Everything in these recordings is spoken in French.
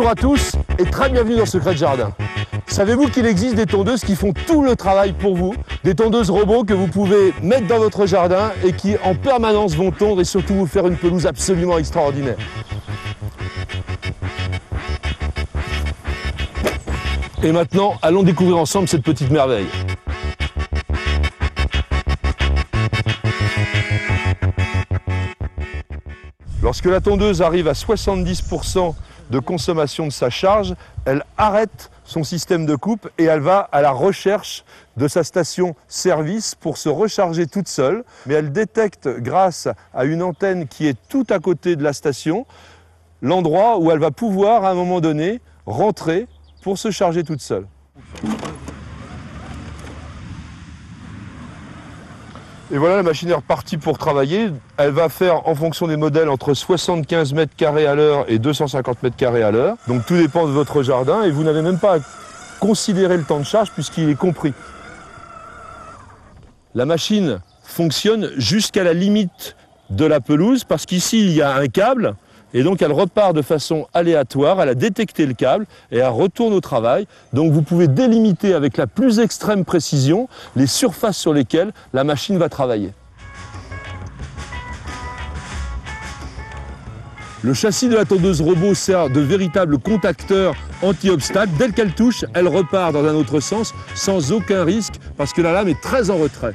Bonjour à tous et très bienvenue dans Secret de Jardin. Savez-vous qu'il existe des tondeuses qui font tout le travail pour vous? Des tondeuses robots que vous pouvez mettre dans votre jardin et qui en permanence vont tondre et surtout vous faire une pelouse absolument extraordinaire. Et maintenant, allons découvrir ensemble cette petite merveille. Lorsque la tondeuse arrive à 70% de consommation de sa charge, elle arrête son système de coupe et elle va à la recherche de sa station service pour se recharger toute seule. Mais elle détecte grâce à une antenne qui est tout à côté de la station l'endroit où elle va pouvoir à un moment donné rentrer pour se charger toute seule. Et voilà, la machine est repartie pour travailler. Elle va faire en fonction des modèles entre 75 mètres carrés à l'heure et 250 mètres carrés à l'heure. Donc tout dépend de votre jardin et vous n'avez même pas à considérer le temps de charge puisqu'il est compris. La machine fonctionne jusqu'à la limite de la pelouse parce qu'ici il y a un câble. Et donc elle repart de façon aléatoire, elle a détecté le câble et elle retourne au travail. Donc vous pouvez délimiter avec la plus extrême précision les surfaces sur lesquelles la machine va travailler. Le châssis de la tondeuse robot sert de véritable contacteur anti-obstacle. Dès qu'elle touche, elle repart dans un autre sens sans aucun risque parce que la lame est très en retrait.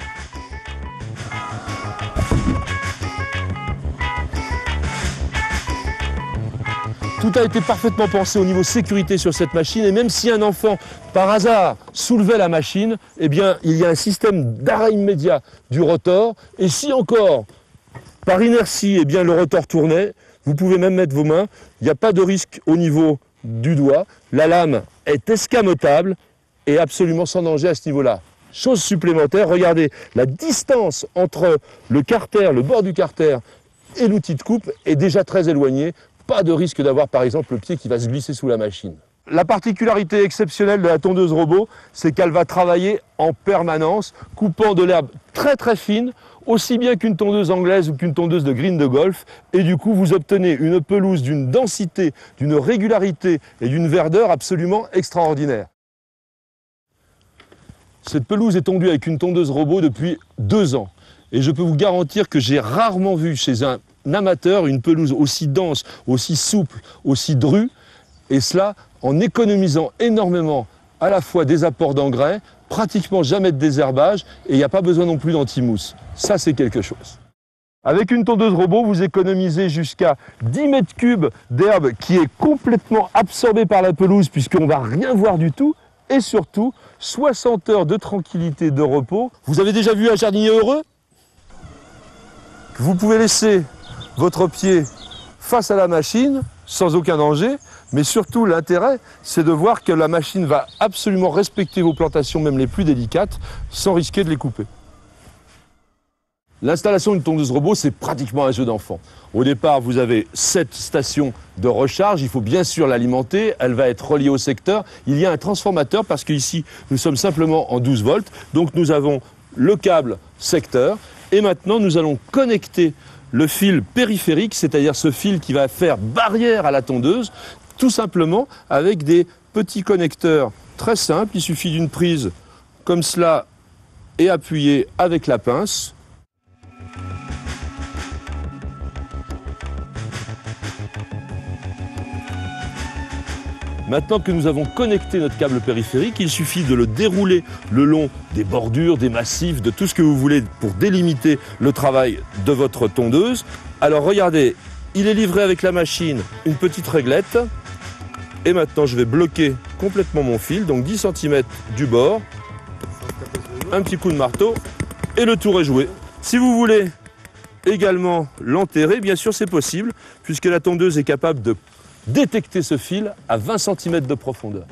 Tout a été parfaitement pensé au niveau sécurité sur cette machine et même si un enfant, par hasard, soulevait la machine, eh bien, il y a un système d'arrêt immédiat du rotor. Et si encore, par inertie, eh bien, le rotor tournait, vous pouvez même mettre vos mains. Il n'y a pas de risque au niveau du doigt. La lame est escamotable et absolument sans danger à ce niveau-là. Chose supplémentaire, regardez, la distance entre le carter, le bord du carter et l'outil de coupe est déjà très éloignée. Pas de risque d'avoir par exemple le pied qui va se glisser sous la machine. La particularité exceptionnelle de la tondeuse robot, c'est qu'elle va travailler en permanence, coupant de l'herbe très très fine, aussi bien qu'une tondeuse anglaise ou qu'une tondeuse de green de golf. Et du coup, vous obtenez une pelouse d'une densité, d'une régularité et d'une verdeur absolument extraordinaire. Cette pelouse est tondue avec une tondeuse robot depuis 2 ans. Et je peux vous garantir que j'ai rarement vu chez un amateur une pelouse aussi dense, aussi souple, aussi drue, et cela en économisant énormément à la fois des apports d'engrais, pratiquement jamais de désherbage, et il n'y a pas besoin non plus d'anti-mousse. Ça, c'est quelque chose. Avec une tondeuse robot, vous économisez jusqu'à 10 mètres cubes d'herbe qui est complètement absorbée par la pelouse puisqu'on ne va rien voir du tout, et surtout 60 heures de tranquillité, de repos. Vous avez déjà vu un jardinier heureux? Vous pouvez laisser votre pied face à la machine sans aucun danger, mais surtout l'intérêt, c'est de voir que la machine va absolument respecter vos plantations, même les plus délicates, sans risquer de les couper. L'installation d'une tondeuse robot, c'est pratiquement un jeu d'enfant. Au départ, vous avez 7 stations de recharge, il faut bien sûr l'alimenter, elle va être reliée au secteur. Il y a un transformateur parce qu'ici, nous sommes simplement en 12 volts, donc nous avons le câble secteur. Et maintenant, nous allons connecter le fil périphérique, c'est-à-dire ce fil qui va faire barrière à la tondeuse, tout simplement avec des petits connecteurs très simples. Il suffit d'une prise comme cela et appuyer avec la pince. Maintenant que nous avons connecté notre câble périphérique, il suffit de le dérouler le long des bordures, des massifs, de tout ce que vous voulez pour délimiter le travail de votre tondeuse. Alors regardez, il est livré avec la machine une petite réglette. Et maintenant, je vais bloquer complètement mon fil, donc 10 cm du bord. Un petit coup de marteau et le tour est joué. Si vous voulez également l'enterrer, bien sûr c'est possible, puisque la tondeuse est capable de détecter ce fil à 20 cm de profondeur.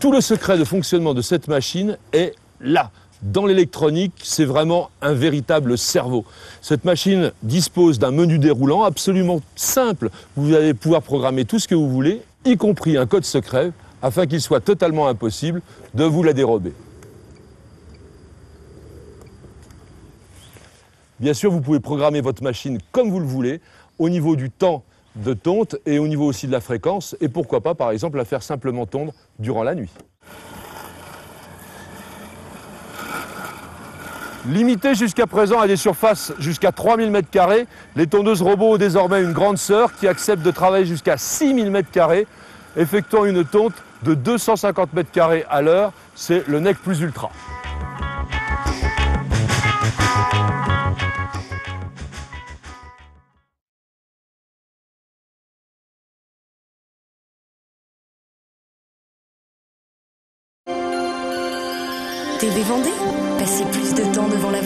Tout le secret de fonctionnement de cette machine est là. Dans l'électronique, c'est vraiment un véritable cerveau. Cette machine dispose d'un menu déroulant absolument simple. Vous allez pouvoir programmer tout ce que vous voulez, y compris un code secret, afin qu'il soit totalement impossible de vous la dérober. Bien sûr, vous pouvez programmer votre machine comme vous le voulez. Au niveau du temps de tonte et au niveau aussi de la fréquence, et pourquoi pas par exemple la faire simplement tondre durant la nuit. Limitées jusqu'à présent à des surfaces jusqu'à 3000 m², les tondeuses robots ont désormais une grande sœur qui accepte de travailler jusqu'à 6000 m², effectuant une tonte de 250 m² à l'heure, c'est le NEC Plus Ultra. TV Vendée, passez plus de temps devant la